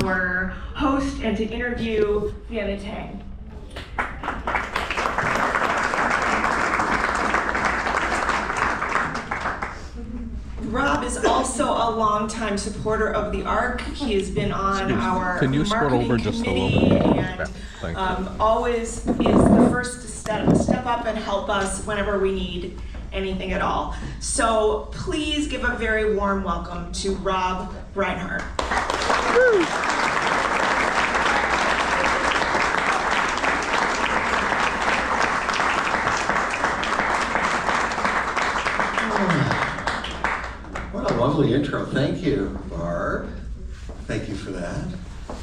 our host and to interview Vienna Teng. Rob is also a longtime supporter of the ARC. He has been on our marketing committee and always is the first to step up and help us whenever we need anything at all. So please give a very warm welcome to Rob Reinhardt. Lovely intro. Thank you, Barb. Thank you for that.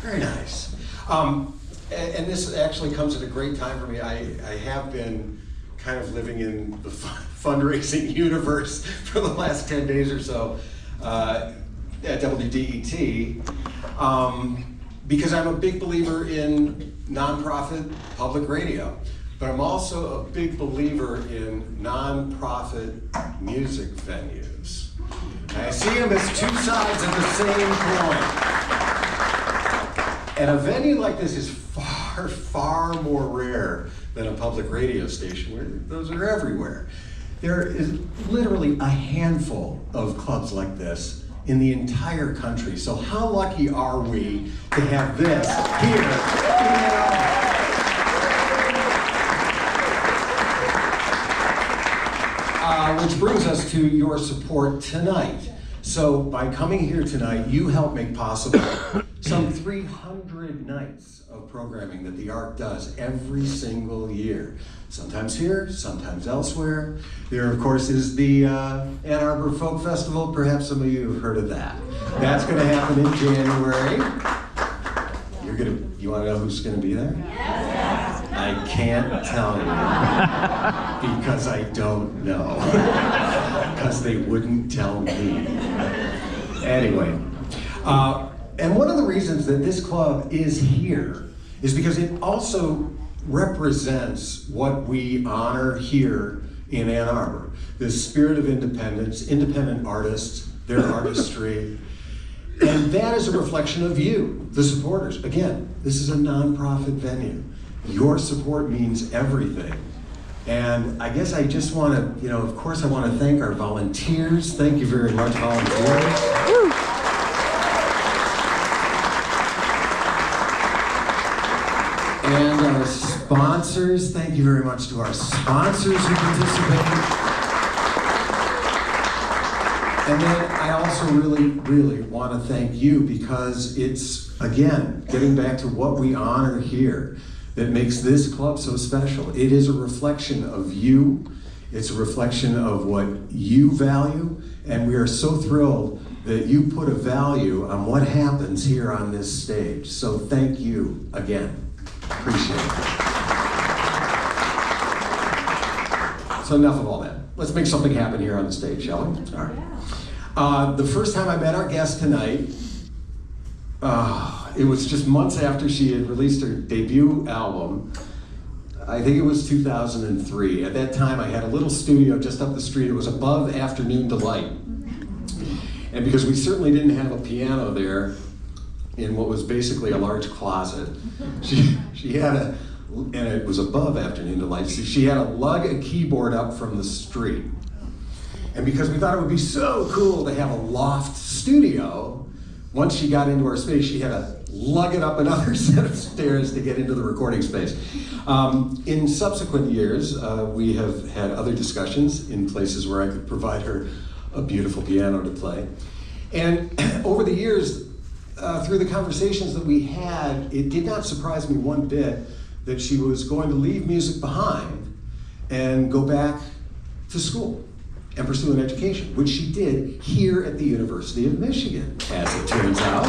Very nice. And this actually comes at a great time for me. I have been kind of living in the fundraising universe for the last 10 days or so at WDET because I'm a big believer in nonprofit public radio. But I'm also a big believer in nonprofit music venues. I see them as two sides of the same coin. And a venue like this is far, far more rare than a public radio station where those are everywhere. There is literally a handful of clubs like this in the entire country. So how lucky are we to have this here in Ann Arbor? Which brings us to your support tonight. So by coming here tonight, you help make possible some 300 nights of programming that the ARC does every single year. Sometimes here, sometimes elsewhere. There, of course, is the Ann Arbor Folk Festival. Perhaps some of you have heard of that. That's going to happen in January. You want to know who's going to be there? Yes. I can't tell you because I don't know. Because they wouldn't tell me. Anyway, and one of the reasons that this club is here is because it also represents what we honor here in Ann Arbor. The spirit of independence, independent artists, their artistry. And that is a reflection of you, the supporters. Again, this is a nonprofit venue. Your support means everything. And I guess I just want to, of course I want to thank our volunteers. Thank you very much, volunteers. And our sponsors, thank you very much to our sponsors who participated. And then I also really, really want to thank you because it's, again, getting back to what we honor here that makes this club so special. It is a reflection of you. It's a reflection of what you value. And we are so thrilled that you put a value on what happens here on this stage. So thank you again. Appreciate it. So enough of all that. Let's make something happen here on the stage, shall we? All right. The first time I met our guest tonight, it was just months after she had released her debut album. I think it was 2003. At that time, I had a little studio just up the street. It was above Afternoon Delight. And because we certainly didn't have a piano there in what was basically a large closet, she had and it was above Afternoon Delight, so she had to lug a keyboard up from the street. And because we thought it would be so cool to have a loft studio, once she got into our space, she had to lug it up another set of stairs to get into the recording space. In subsequent years, we have had other discussions in places where I could provide her a beautiful piano to play. And over the years, through the conversations that we had, it did not surprise me one bit that she was going to leave music behind and go back to school and pursue an education, which she did here at the University of Michigan, as it turns out.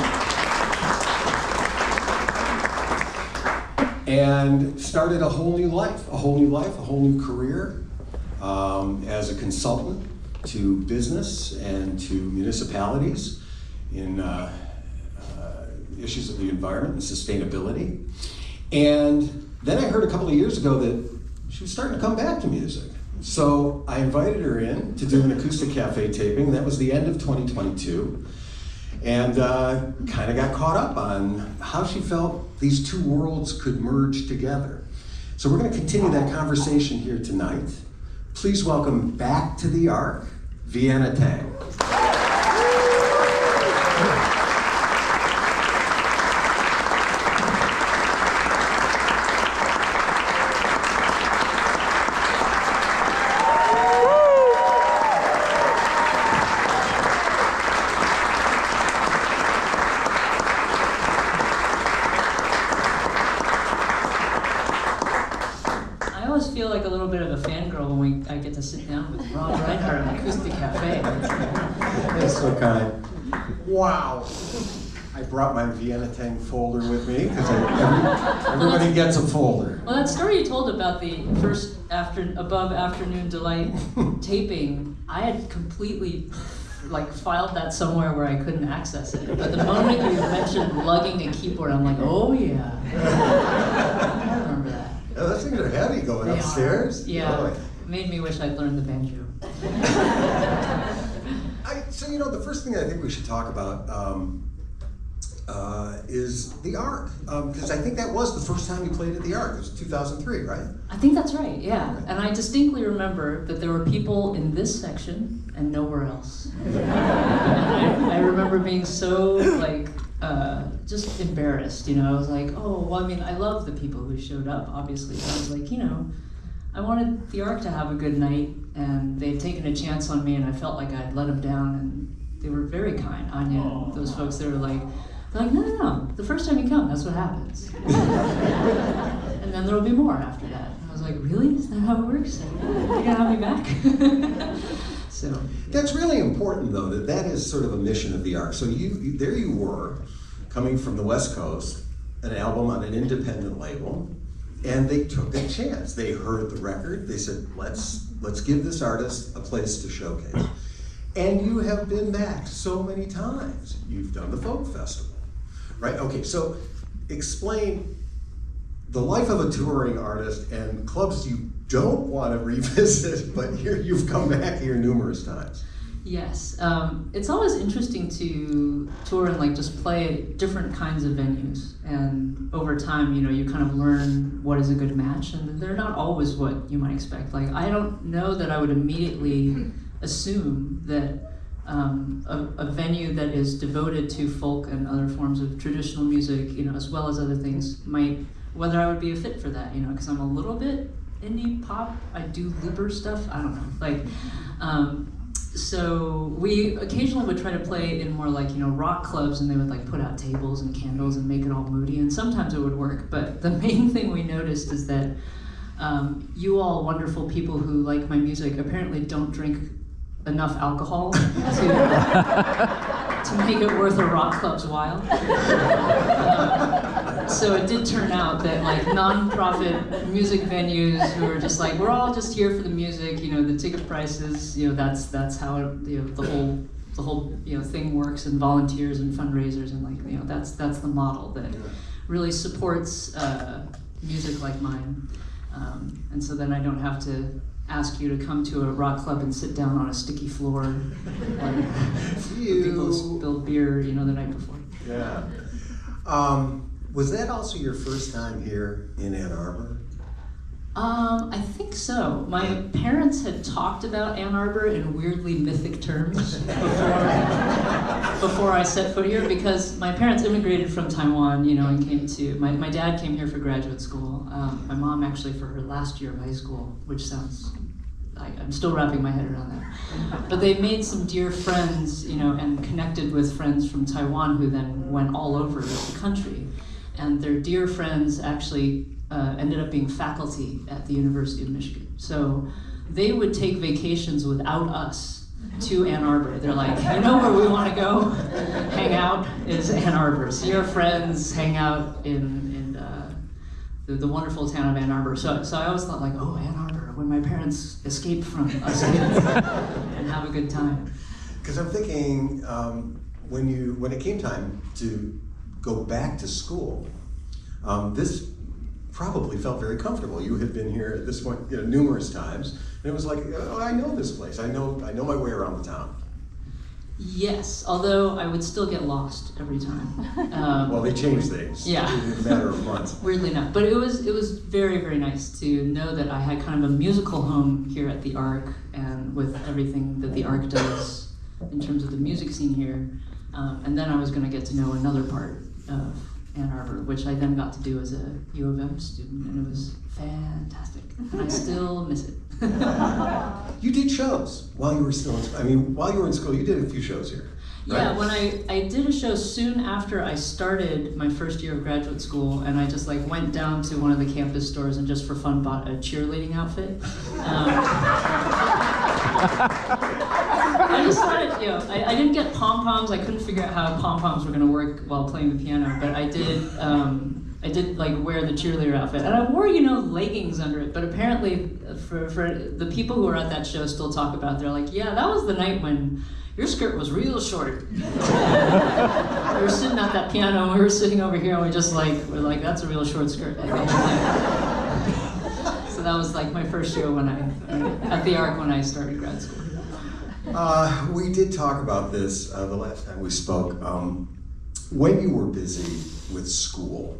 And started a whole new life, a whole new career as a consultant to business and to municipalities in issues of the environment and sustainability. And then I heard a couple of years ago that she was starting to come back to music. So I invited her in to do an acoustic cafe taping. That was the end of 2022. and kind of got caught up on how she felt these two worlds could merge together. So we're going to continue that conversation here tonight. Please welcome back to the Ark, Vienna Teng. Feel like a little bit of a fangirl when I get to sit down with Rob Reinhardt at Acoustic Cafe. That's so kind. Wow. I brought my Vienna Teng folder with me because everybody gets a folder. Well, that story you told about the first Above Afternoon Delight taping, I had completely filed that somewhere where I couldn't access it. But the moment you mentioned lugging a keyboard, I'm like, oh yeah. I remember that. Oh, those things are heavy going upstairs. Yeah, oh. Made me wish I'd learned the banjo. So, the first thing I think we should talk about is the Ark. Because I think that was the first time you played at the Ark. It was 2003, right? I think that's right, yeah. And I distinctly remember that there were people in this section and nowhere else. And I remember being so, just embarrassed, I was like, oh, well, I mean, I love the people who showed up, obviously. But I was like, I wanted the Ark to have a good night, and they'd taken a chance on me, and I felt like I'd let them down, and they were very kind. Anya and those folks, they're like, no, the first time you come, that's what happens. And then there'll be more after that. And I was like, really? Is that how it works? You're gonna have me back? So that's really important, though, that is sort of a mission of the Ark. So there you were, coming from the West Coast, an album on an independent label, and they took a chance. They heard the record. They said, let's give this artist a place to showcase. And you have been back so many times. You've done the folk festival, right? Okay, so explain the life of a touring artist and clubs you don't want to revisit, but you've come back here numerous times. Yes, it's always interesting to tour and just play at different kinds of venues. And over time, you kind of learn what is a good match, and they're not always what you might expect. I don't know that I would immediately assume that a venue that is devoted to folk and other forms of traditional music, as well as other things, whether I would be a fit for that, because I'm a little bit indie pop. I do looper stuff. I don't know. So we occasionally would try to play in more rock clubs, and they would put out tables and candles and make it all moody, and sometimes it would work. But the main thing we noticed is that you all wonderful people who like my music apparently don't drink enough alcohol to make it worth a rock club's while. So it did turn out that non-profit music venues who are just we're all just here for the music, the ticket prices, that's how the whole thing works, and volunteers and fundraisers, and that's the model that really supports music like mine. And so then I don't have to ask you to come to a rock club and sit down on a sticky floor and people spill beer, the night before. Yeah. Was that also your first time here in Ann Arbor? I think so. My parents had talked about Ann Arbor in weirdly mythic terms before I set foot here, because my parents immigrated from Taiwan, and came to, my dad came here for graduate school. My mom actually for her last year of high school, which sounds, I'm still wrapping my head around that. But they made some dear friends, and connected with friends from Taiwan who then went all over the country. And their dear friends actually ended up being faculty at the University of Michigan. So they would take vacations without us to Ann Arbor. They're like, where we want to go hang out is Ann Arbor. So your friends hang out in the wonderful town of Ann Arbor. So I always thought oh, Ann Arbor, when my parents escaped from us kids and have a good time. Because I'm thinking, when it came time to go back to school, this probably felt very comfortable. You had been here at this point numerous times, and it was oh, I know this place. I know my way around the town. Yes, although I would still get lost every time. Well, they changed things. Yeah. In a matter of months. Weirdly enough, but it was very, very nice to know that I had kind of a musical home here at the Arc, and with everything that the Arc does in terms of the music scene here. And then I was going to get to know another part of Ann Arbor, which I then got to do as a U of M student, and it was fantastic. And I still miss it. You did shows while you were still while you were in school, you did a few shows here. Right? Yeah, when I did a show soon after I started my first year of graduate school, and I just like went down to one of the campus stores and just for fun bought a cheerleading outfit. I just thought it, I didn't get pom-poms. I couldn't figure out how pom-poms were going to work while playing the piano, but I did like wear the cheerleader outfit, and I wore leggings under it. But apparently, for the people who were at that show, still talk about. They're like, yeah, that was the night when your skirt was real short. We were sitting at that piano, and we were sitting over here, and we're like, that's a real short skirt. So that was like my first show at the Arc when I started grad school. We did talk about this the last time we spoke. When you were busy with school,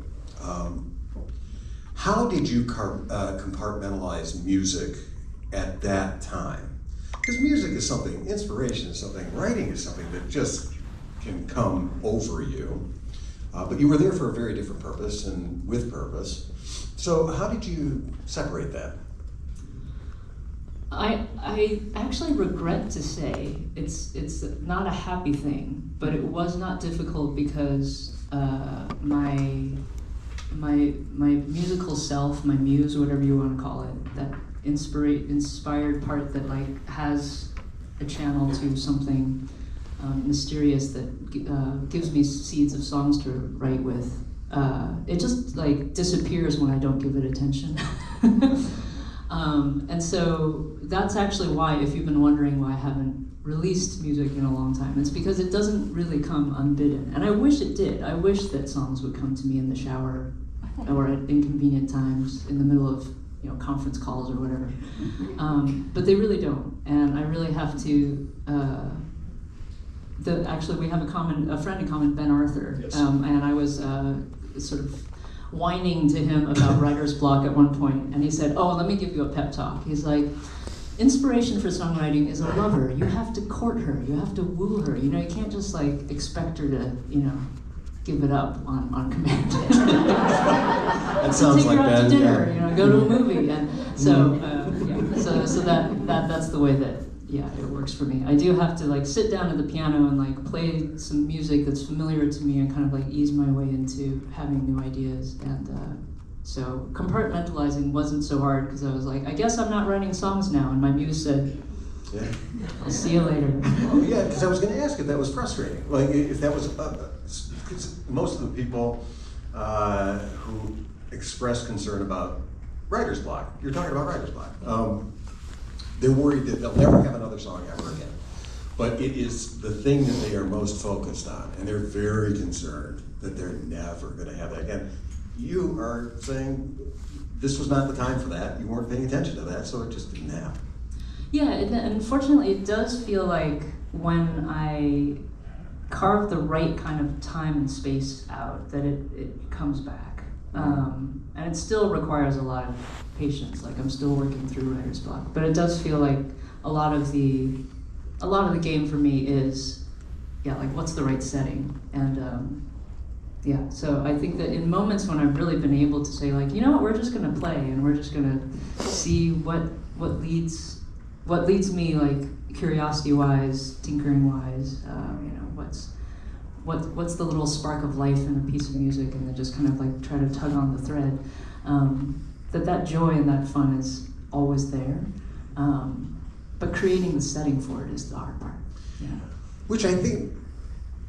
how did you compartmentalize music at that time? Because music is something, inspiration is something, writing is something that just can come over you. But you were there for a very different purpose and with purpose. So how did you separate that? I actually regret to say it's not a happy thing, but it was not difficult because my musical self, my muse, whatever you want to call it, that inspired part that like has a channel to something mysterious that gives me seeds of songs to write with. It just like disappears when I don't give it attention. And so that's actually why, if you've been wondering why I haven't released music in a long time, it's because it doesn't really come unbidden. And I wish it did. I wish that songs would come to me in the shower or at inconvenient times in the middle of conference calls or whatever. But they really don't. And I really have to, actually we have a friend in common, Ben Arthur. Yes. And I was sort of whining to him about writer's block at one point, and he said, oh, let me give you a pep talk. He's like, inspiration for songwriting is a lover. You have to court her, you have to woo her. You can't just like expect her to, give it up on command. That sounds take like her out Ben, to dinner, yeah. go to a movie. And so, so that's the way that, it works for me. I do have to like sit down at the piano and like play some music that's familiar to me and kind of like ease my way into having new ideas. And so compartmentalizing wasn't so hard because I was like, I guess I'm not writing songs now. And my muse said, Yeah. I'll see you later. Oh, yeah, because I was going to ask if that was frustrating. Like, if that was, because most of the people who express concern about writer's block, you're talking about writer's block. They're worried that they'll never have another song ever again. But it is the thing that they are most focused on, and they're very concerned that they're never going to have that again. You are saying this was not the time for that. You weren't paying attention to that, so it just didn't happen. Yeah, and unfortunately, it does feel like when I carve the right kind of time and space out, that it comes back. And it still requires a lot of patience. Like I'm still working through writer's block, but it does feel like a lot of the game for me is, like what's the right setting, and so I think that in moments when I've really been able to say like, we're just gonna play and we're just gonna see what leads me like curiosity wise, tinkering wise, what's the little spark of life in a piece of music, and then just kind of like try to tug on the thread. That joy and that fun is always there, but creating the setting for it is the hard part. Yeah. Which I think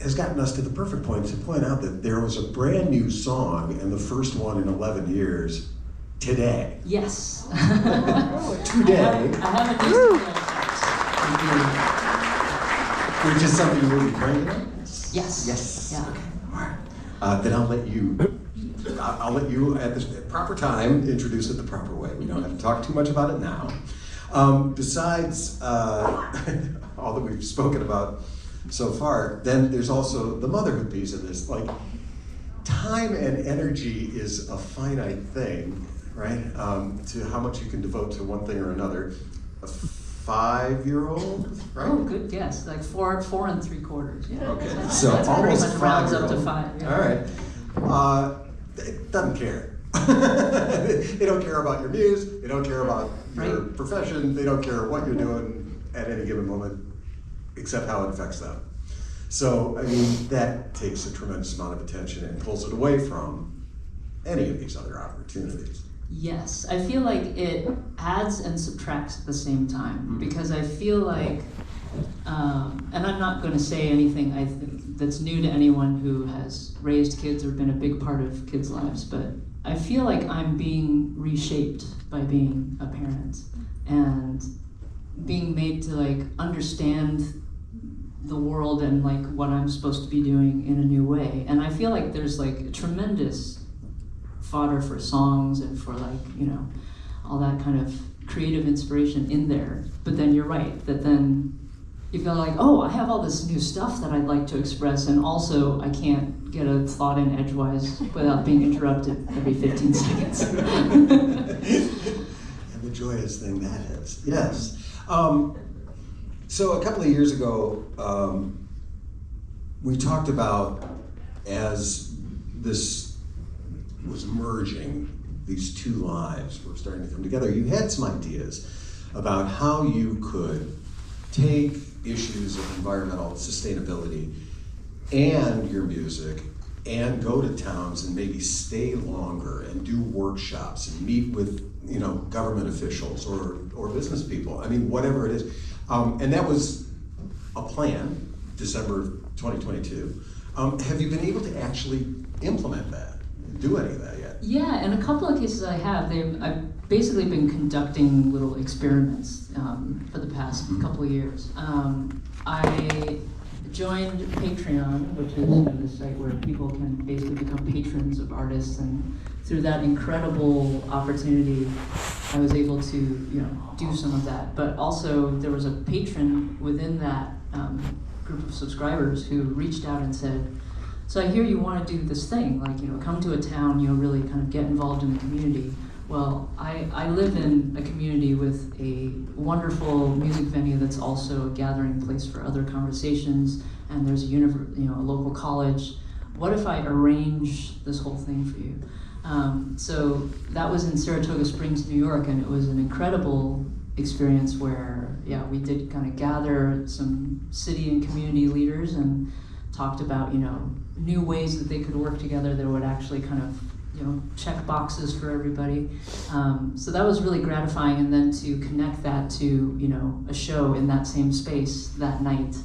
has gotten us to the perfect point to point out that there was a brand new song, and the first one in 11 years, today. Yes. Today. I haven't used it. Which is something you will be playing about? Yes. Yes. Yeah. Okay. All right. Then I'll let you at the proper time introduce it the proper way. We don't have to talk too much about it now. Besides all that we've spoken about so far. Then there's also the motherhood piece of this. Like, time and energy is a finite thing, right? To how much you can devote to one thing or another. A 5-year-old, right? Oh, good guess. Like 4 3/4. Yeah. Okay, That's, so that's pretty almost much rounds up to 5-year-old. 5. Yeah. All right. It doesn't care. They don't care about your muse. They don't care about your Right. profession. They don't care what you're doing at any given moment, except how it affects them. So, I mean, that takes a tremendous amount of attention and pulls it away from any of these other opportunities. Yes, I feel like it adds and subtracts at the same time, because I feel like, and I'm not going to say anything that's new to anyone who has raised kids or been a big part of kids' lives, but I feel like I'm being reshaped by being a parent and being made to like understand the world and like what I'm supposed to be doing in a new way. And I feel like there's like tremendous fodder for songs and for like, you know, all that kind of creative inspiration in there. But then you're right, that then you've got like, oh, I have all this new stuff that I'd like to express, and also I can't get a thought in edgewise without being interrupted every 15 seconds. And the joyous thing that is, yes. So a couple of years ago, we talked about, as this was merging, these two lives were starting to come together, you had some ideas about how you could take issues of environmental sustainability and your music and go to towns and maybe stay longer and do workshops and meet with, you know, government officials or business people. I mean, whatever it is. And that was a plan, December 2022. Have you been able to actually implement that? Do any of that yet? Yeah, in a couple of cases I have. I've basically been conducting little experiments for the past couple of years. I joined Patreon, which is the site where people can basically become patrons of artists, and through that incredible opportunity, I was able to, you know, do some of that. But also, there was a patron within that group of subscribers who reached out and said, so I hear you want to do this thing, like, you know, come to a town, you know, really kind of get involved in the community. Well, I live in a community with a wonderful music venue that's also a gathering place for other conversations, and there's a a local college. What if I arrange this whole thing for you? So that was in Saratoga Springs, New York, and it was an incredible experience where, yeah, we did kind of gather some city and community leaders and talked about, you know, new ways that they could work together that would actually kind of, you know, check boxes for everybody. So that was really gratifying, and then to connect that to, you know, a show in that same space that night,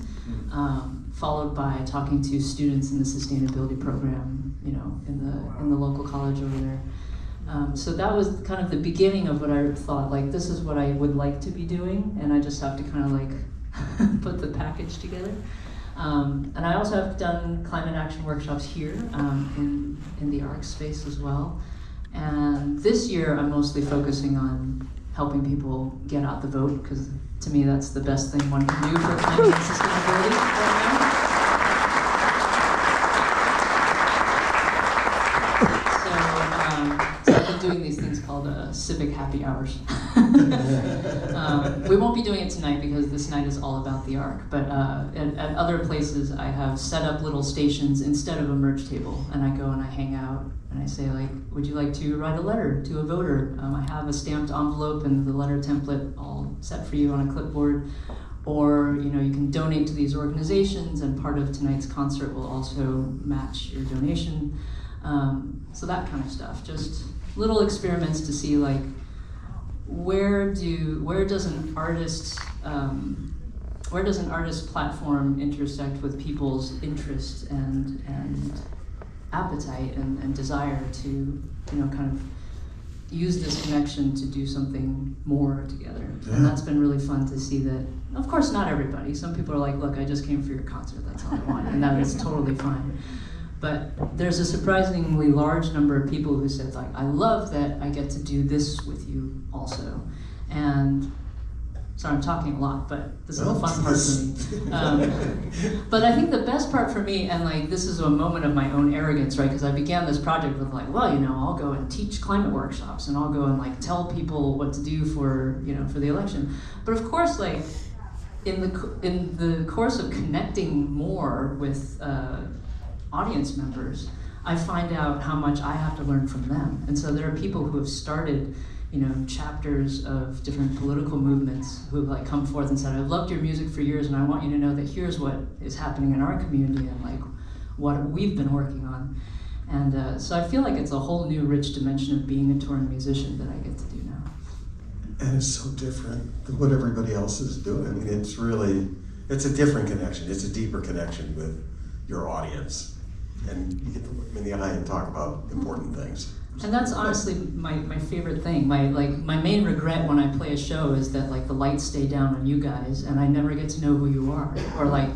followed by talking to students in the sustainability program, you know, in the local college over there. So that was kind of the beginning of what I thought, like, this is what I would like to be doing, and I just have to kind of like put the package together. And I also have done climate action workshops here in the ARC space as well. And this year I'm mostly focusing on helping people get out the vote, because to me that's the best thing one can do for climate and sustainability right now. So I've been doing these things called civic happy hours. We won't be doing it tonight because this night is all about the ARC, but at other places I have set up little stations instead of a merch table, and I go and I hang out and I say, like, would you like to write a letter to a voter? I have a stamped envelope and the letter template all set for you on a clipboard. Or, you know, you can donate to these organizations, and part of tonight's concert will also match your donation. So that kind of stuff, just little experiments to see, like, where does an artist's platform intersect with people's interest and appetite and desire to, you know, kind of use this connection to do something more together. Yeah. And that's been really fun to see that. Of course, not everybody. Some people are like, look, I just came for your concert, that's all I want, and that is totally fine. But there's a surprisingly large number of people who said, like, I love that I get to do this with you also. And Sorry, I'm talking a lot, but this is the fun part for me. But I think the best part for me, and like this is a moment of my own arrogance, right? Because I began this project with like, well, I'll go and teach climate workshops, and I'll go and like tell people what to do for the election. But of course, like in the course of connecting more with audience members, I find out how much I have to learn from them. And so there are people who have started chapters of different political movements who have like come forth and said, I've loved your music for years and I want you to know that here's what is happening in our community and like what we've been working on. And so I feel like it's a whole new rich dimension of being a touring musician that I get to do now. And it's so different than what everybody else is doing. I mean, it's a different connection. It's a deeper connection with your audience. And you get to look them in the eye and talk about important things. And that's honestly my favorite thing. My main regret when I play a show is that like the lights stay down on you guys and I never get to know who you are. Or like,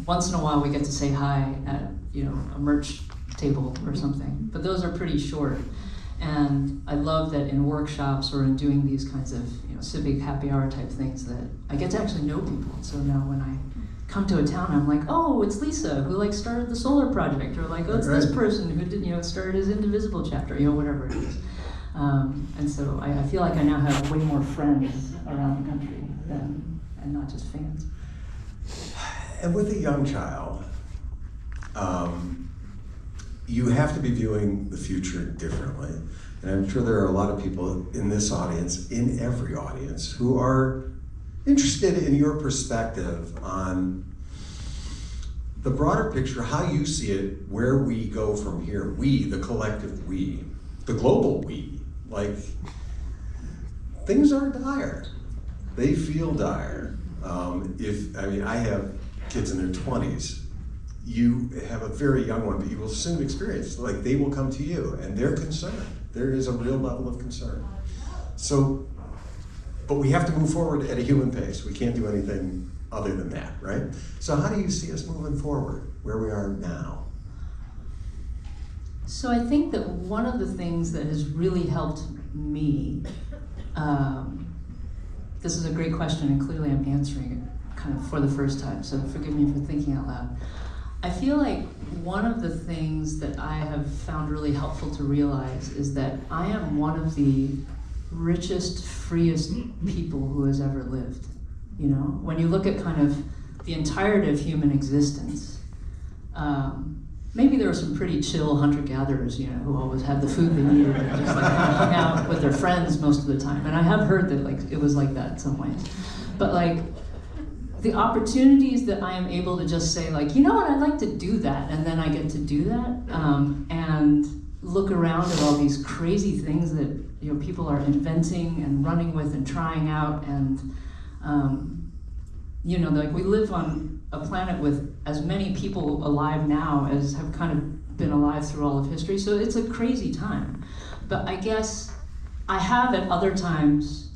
once in a while we get to say hi at, a merch table or something. But those are pretty short. And I love that in workshops or in doing these kinds of civic happy hour type things that I get to actually know people. So now when I come to a town, I'm like, oh, it's Lisa who like started the solar project, or like, oh, it's this person who did started his Indivisible chapter, whatever it is. And so I feel like I now have way more friends around the country and not just fans. And with a young child, you have to be viewing the future differently. And I'm sure there are a lot of people in this audience, in every audience, who are interested in your perspective on the broader picture, how you see it, where we go from here. We, the collective we, the global we. Like, things are dire. They feel dire. I have kids in their 20s. You have a very young one, but you will soon experience, like they will come to you and they're concerned. There is a real level of concern. So, but we have to move forward at a human pace. We can't do anything other than that, right? So how do you see us moving forward, where we are now? So I think that one of the things that has really helped me, this is a great question and clearly I'm answering it kind of for the first time, so forgive me for thinking out loud. I feel like one of the things that I have found really helpful to realize is that I am one of the richest, freest people who has ever lived. When you look at kind of the entirety of human existence, maybe there were some pretty chill hunter-gatherers, who always had the food they needed and just like hung out with their friends most of the time. And I have heard that like it was like that in some ways. But like the opportunities that I am able to just say like, I'd like to do that, and then I get to do that, and look around at all these crazy things that people are inventing and running with and trying out, and like we live on a planet with as many people alive now as have kind of been alive through all of history, so it's a crazy time. But I guess I have at other times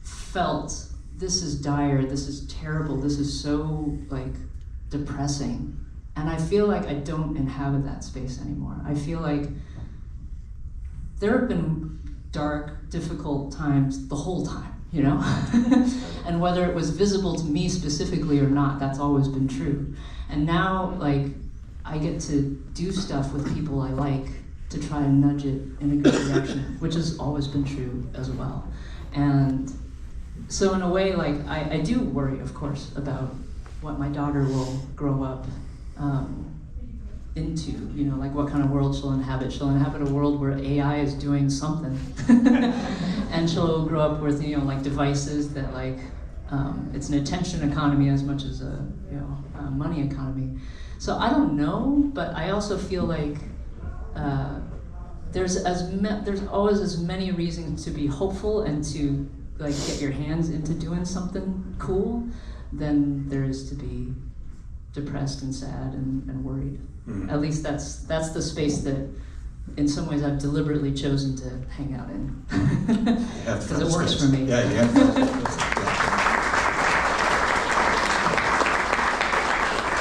felt this is dire, this is terrible, this is so like depressing, and I feel like I don't inhabit that space anymore. I feel like there have been dark, difficult times the whole time, and whether it was visible to me specifically or not, that's always been true. And now, like, I get to do stuff with people I like to try and nudge it in a good direction, which has always been true as well. And so in a way, like, I do worry, of course, about what my daughter will grow up into, like what kind of world she'll inhabit. She'll inhabit a world where AI is doing something. And she'll grow up with, like devices that like, it's an attention economy as much as a money economy. So I don't know, but I also feel like there's always as many reasons to be hopeful and to like get your hands into doing something cool than there is to be depressed and sad and worried. Mm-hmm. At least that's the space that in some ways I've deliberately chosen to hang out in. Because it works for me. Yeah.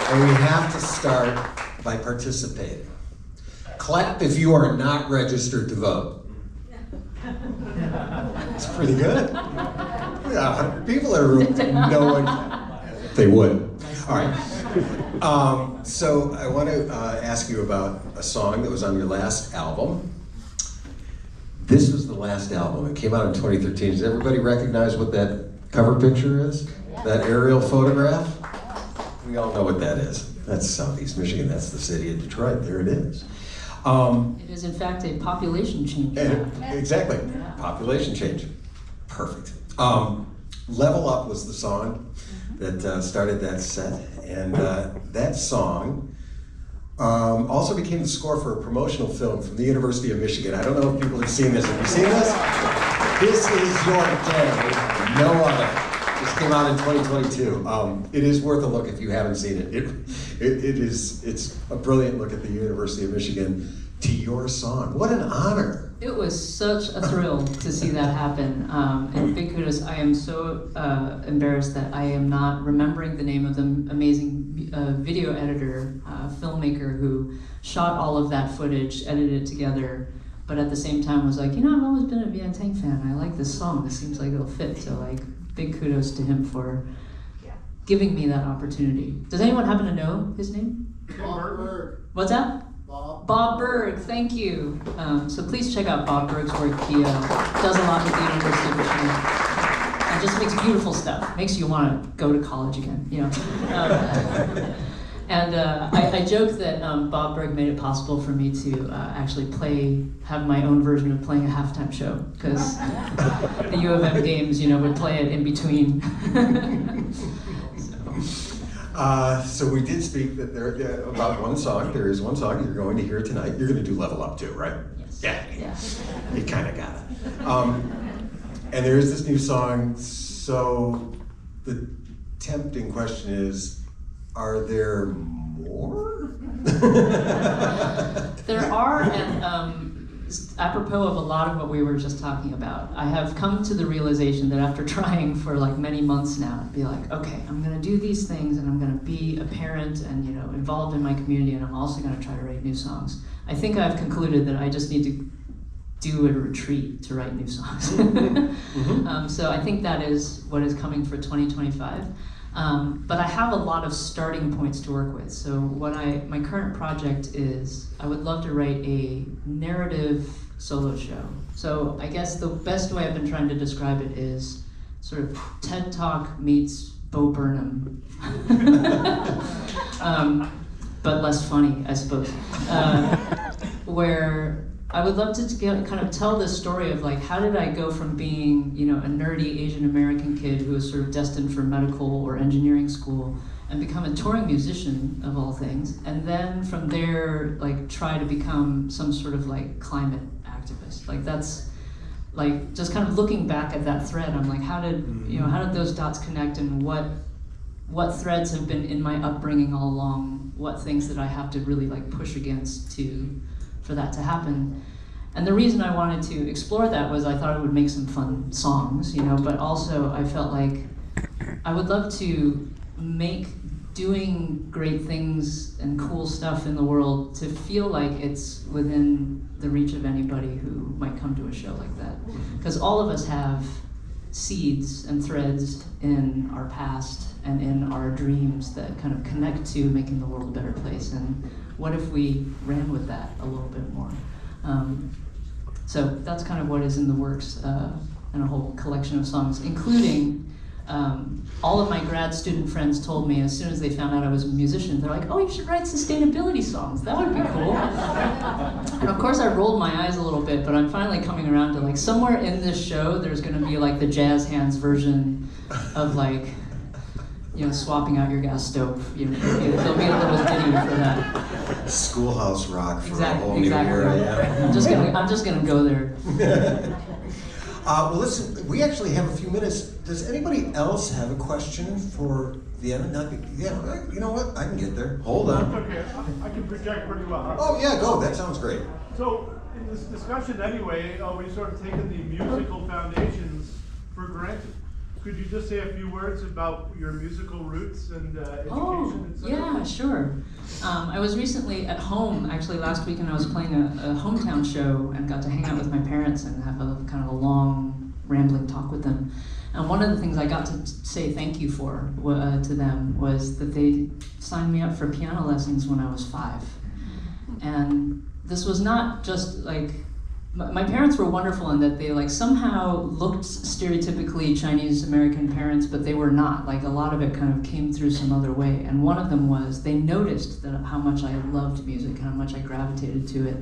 And we have to start by participating. Clap if you are not registered to vote. It's pretty good. 100 people in a room. No one. They would. All right. So I want to ask you about a song that was on your last album. This was the last album. It came out in 2013. Does everybody recognize what that cover picture is? That aerial photograph? We all know what that is. That's Southeast Michigan. That's the city of Detroit. There it is. It is in fact a population change. Exactly. Population change. Perfect. Level Up was the song that started that set. And that song also became the score for a promotional film from the University of Michigan. I don't know if people have seen this. Have you seen this? This Is Your Day. No other. This came out in 2022. It is worth a look if you haven't seen it. It's a brilliant look at the University of Michigan to your song. What an honor. It was such a thrill to see that happen. And big kudos. I am so embarrassed that I am not remembering the name of the amazing video editor, filmmaker who shot all of that footage, edited it together, but at the same time was like, I've always been a Vienna Teng fan. I like this song. It seems like it'll fit. So like, big kudos to him for giving me that opportunity. Does anyone happen to know his name? Bob Berg. What's that? Bob Berg, thank you. So please check out Bob Berg's work. He does a lot with the University of Michigan and just makes beautiful stuff. Makes you want to go to college again, I joke that Bob Berg made it possible for me to actually have my own version of playing a halftime show, because the U of M games, would play it in between. So we did speak that about one song. There is one song you're going to hear tonight. You're going to do Level Up too, right? Yes. Yeah. You kind of got it. And there is this new song. So the tempting question is, are there more? There are, and apropos of a lot of what we were just talking about, I have come to the realization that after trying for like many months now, to be like, okay, I'm gonna do these things and I'm gonna be a parent and involved in my community, and I'm also gonna try to write new songs. I think I've concluded that I just need to do a retreat to write new songs. So I think that is what is coming for 2025. But I have a lot of starting points to work with. So my current project is, I would love to write a narrative solo show. So I guess the best way I've been trying to describe it is sort of TED Talk meets Bo Burnham. But less funny, I suppose. Where I would love to kind of tell this story of like, how did I go from being, a nerdy Asian American kid who was sort of destined for medical or engineering school and become a touring musician of all things, and then from there, like, try to become some sort of like climate activist. Like that's, like, just kind of looking back at that thread, I'm like, how did those dots connect, and what threads have been in my upbringing all along? What things that I have to really like push against for that to happen. And the reason I wanted to explore that was I thought it would make some fun songs, but also I felt like I would love to make doing great things and cool stuff in the world to feel like it's within the reach of anybody who might come to a show like that. Because all of us have seeds and threads in our past and in our dreams that kind of connect to making the world a better place. And what if we ran with that a little bit more? So that's kind of what is in the works, and a whole collection of songs, including all of my grad student friends told me as soon as they found out I was a musician, they're like, oh, you should write sustainability songs. That would be cool. And of course I rolled my eyes a little bit, but I'm finally coming around to like, somewhere in this show, there's gonna be like the jazz hands version of like, swapping out your gas stove. There'll be a little ditty for that. Schoolhouse rock for Exactly, a whole new era. Yeah. I'm just gonna go there. Well, listen, we actually have a few minutes. Does anybody else have a question for Vienna? You know what? I can get there. Hold on. Okay, I can project pretty well. Oh yeah, go. That sounds great. So in this discussion anyway, we've sort of taken the musical foundations for granted. Could you just say a few words about your musical roots and education, etc.? Yeah, sure. I was recently at home, actually last week, and I was playing a hometown show and got to hang out with my parents and have a kind of a long, rambling talk with them. And one of the things I got to say thank you for to them was that they signed me up for piano lessons when I was 5. And this was not just like, my parents were wonderful in that they like somehow looked stereotypically Chinese American parents, but they were not. Like a lot of it kind of came through some other way. And one of them was they noticed that how much I loved music and how much I gravitated to it.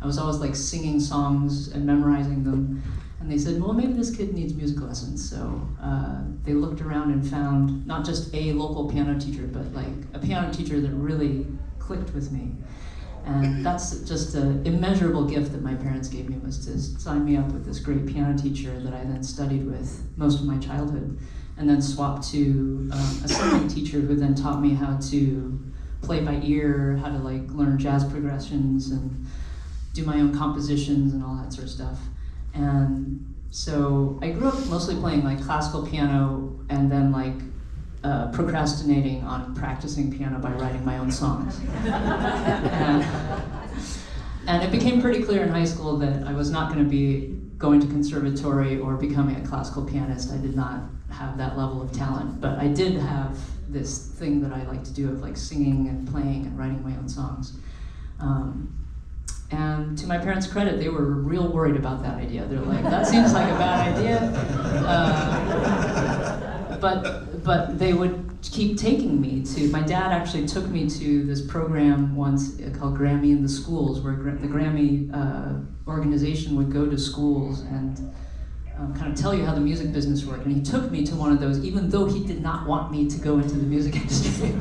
I was always like singing songs and memorizing them. And they said, well, maybe this kid needs music lessons. So they looked around and found not just a local piano teacher, but like a piano teacher that really clicked with me. And that's just an immeasurable gift that my parents gave me, was to sign me up with this great piano teacher that I then studied with most of my childhood, and then swapped to a singing teacher who then taught me how to play by ear, how to like learn jazz progressions and do my own compositions and all that sort of stuff. And so I grew up mostly playing like classical piano and then like procrastinating on practicing piano by writing my own songs. And it became pretty clear in high school that I was not going to be going to conservatory or becoming a classical pianist. I did not have that level of talent, but I did have this thing that I like to do of like singing and playing and writing my own songs. And to my parents' credit, they were real worried about that idea. They're like, that seems like a bad idea. But they would keep taking me to, my dad actually took me to this program once called Grammy in the Schools, where the Grammy organization would go to schools and kind of tell you how the music business worked. And he took me to one of those, even though he did not want me to go into the music industry.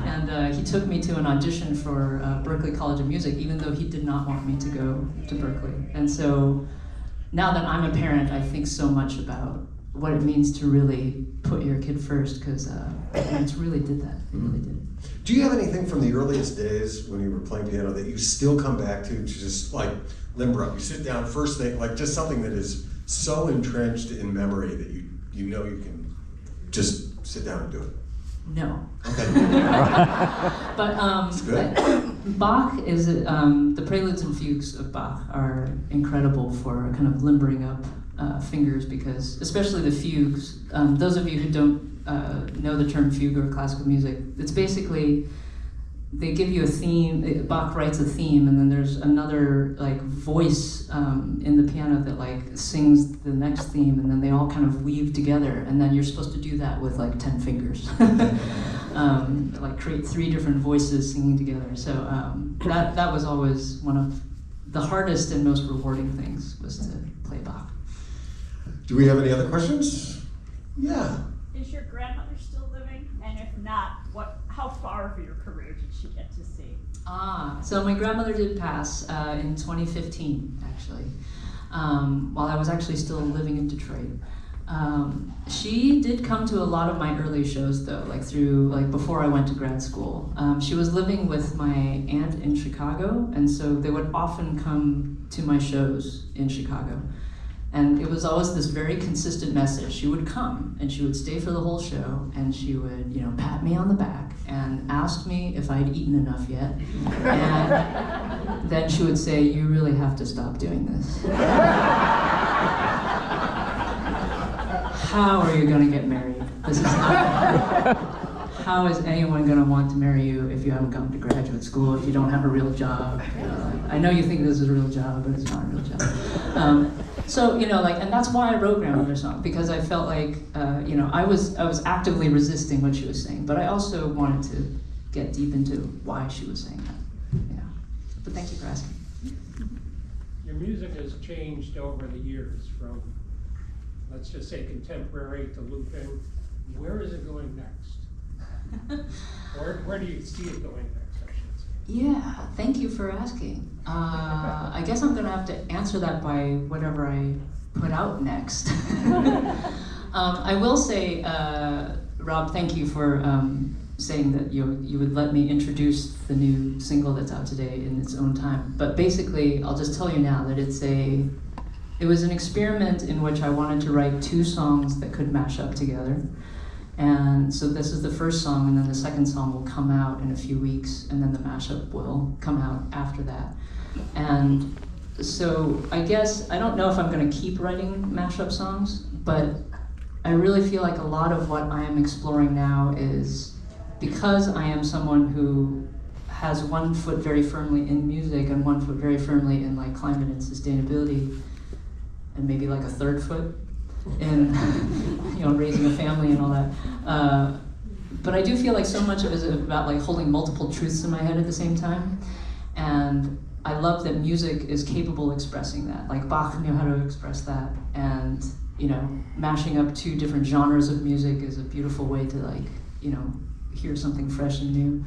And he took me to an audition for Berklee College of Music, even though he did not want me to go to Berklee. And so now that I'm a parent, I think so much about what it means to really put your kid first, because parents really did that. They really did. Do you have anything from the earliest days when you were playing piano that you still come back to just like limber up? You sit down, first thing, like just something that is so entrenched in memory that you know you can just sit down and do it? No. Okay. But Bach is, the preludes and fugues of Bach are incredible for kind of limbering up fingers, because especially the fugues, those of you who don't know the term fugue or classical music, it's basically, they give you a theme, Bach writes a theme, and then there's another like voice in the piano that like sings the next theme, and then they all kind of weave together, and then you're supposed to do that with like 10 fingers. Like create 3 different voices singing together. So that was always one of the hardest and most rewarding things, was to play Bach. Do we have any other questions? Yeah. Is your grandmother still living? And if not, how far of your career did she get to see? So my grandmother did pass in 2015, actually, while I was actually still living in Detroit. She did come to a lot of my early shows, though, like before I went to grad school. She was living with my aunt in Chicago, and so they would often come to my shows in Chicago. And it was always this very consistent message. She would come, and she would stay for the whole show, and she would, pat me on the back and ask me if I'd eaten enough yet. And then she would say, "You really have to stop doing this. How are you going to get married? This is not how is anyone going to want to marry you if you haven't gone to graduate school, if you don't have a real job? I know you think this is a real job, but it's not a real job." So, and that's why I wrote Grandmother's Song, because I felt like, I was actively resisting what she was saying, but I also wanted to get deep into why she was saying that. Yeah. But thank you for asking. Your music has changed over the years from, let's just say, contemporary to looping. Where is it going next? Where do you see it going next, I should say? Yeah, thank you for asking. I guess I'm gonna have to answer that by whatever I put out next. I will say, Rob, thank you for saying that you would let me introduce the new single that's out today in its own time. But basically, I'll just tell you now that it was an experiment in which I wanted to write 2 songs that could mash up together. And so this is the first song, and then the second song will come out in a few weeks, and then the mashup will come out after that. And so I guess, I don't know if I'm gonna keep writing mashup songs, but I really feel like a lot of what I am exploring now is because I am someone who has one foot very firmly in music and one foot very firmly in like climate and sustainability, and maybe like a third foot in raising a family and all that. But I do feel like so much of it is about like holding multiple truths in my head at the same time. And I love that music is capable of expressing that. Like Bach knew how to express that. And mashing up two different genres of music is a beautiful way to hear something fresh and new.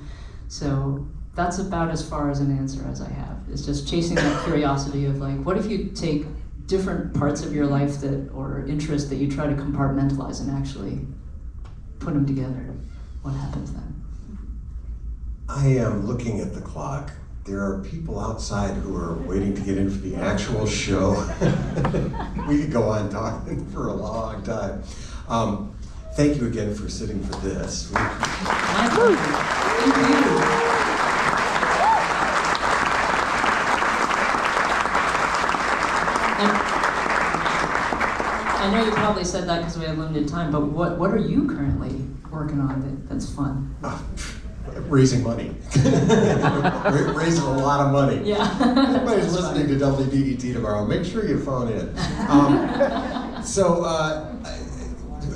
So that's about as far as an answer as I have. It's just chasing that curiosity of like, what if you take different parts of your life or interests that you try to compartmentalize and actually put them together? What happens then? I am looking at the clock. There are people outside who are waiting to get in for the actual show. We could go on talking for a long time. Thank you again for sitting for this. Thank you. I know you probably said that because we have limited time, but what are you currently working on that's fun? Raising money. Raising a lot of money. Yeah. Everybody's listening to WDET tomorrow. Make sure you phone in.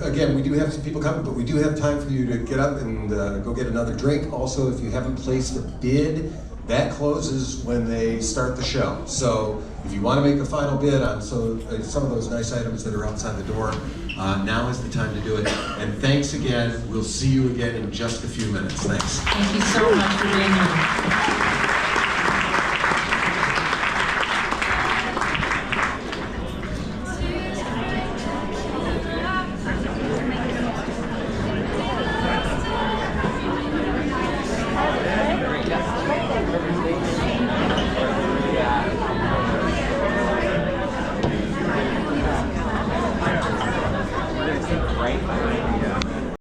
Again, we do have some people coming, but we do have time for you to get up and go get another drink. Also, if you haven't placed a bid, that closes when they start the show. So if you want to make a final bid on some of those nice items that are outside the door, now is the time to do it. And thanks again. We'll see you again in just a few minutes. Thanks. Thank you so much for being here. Right?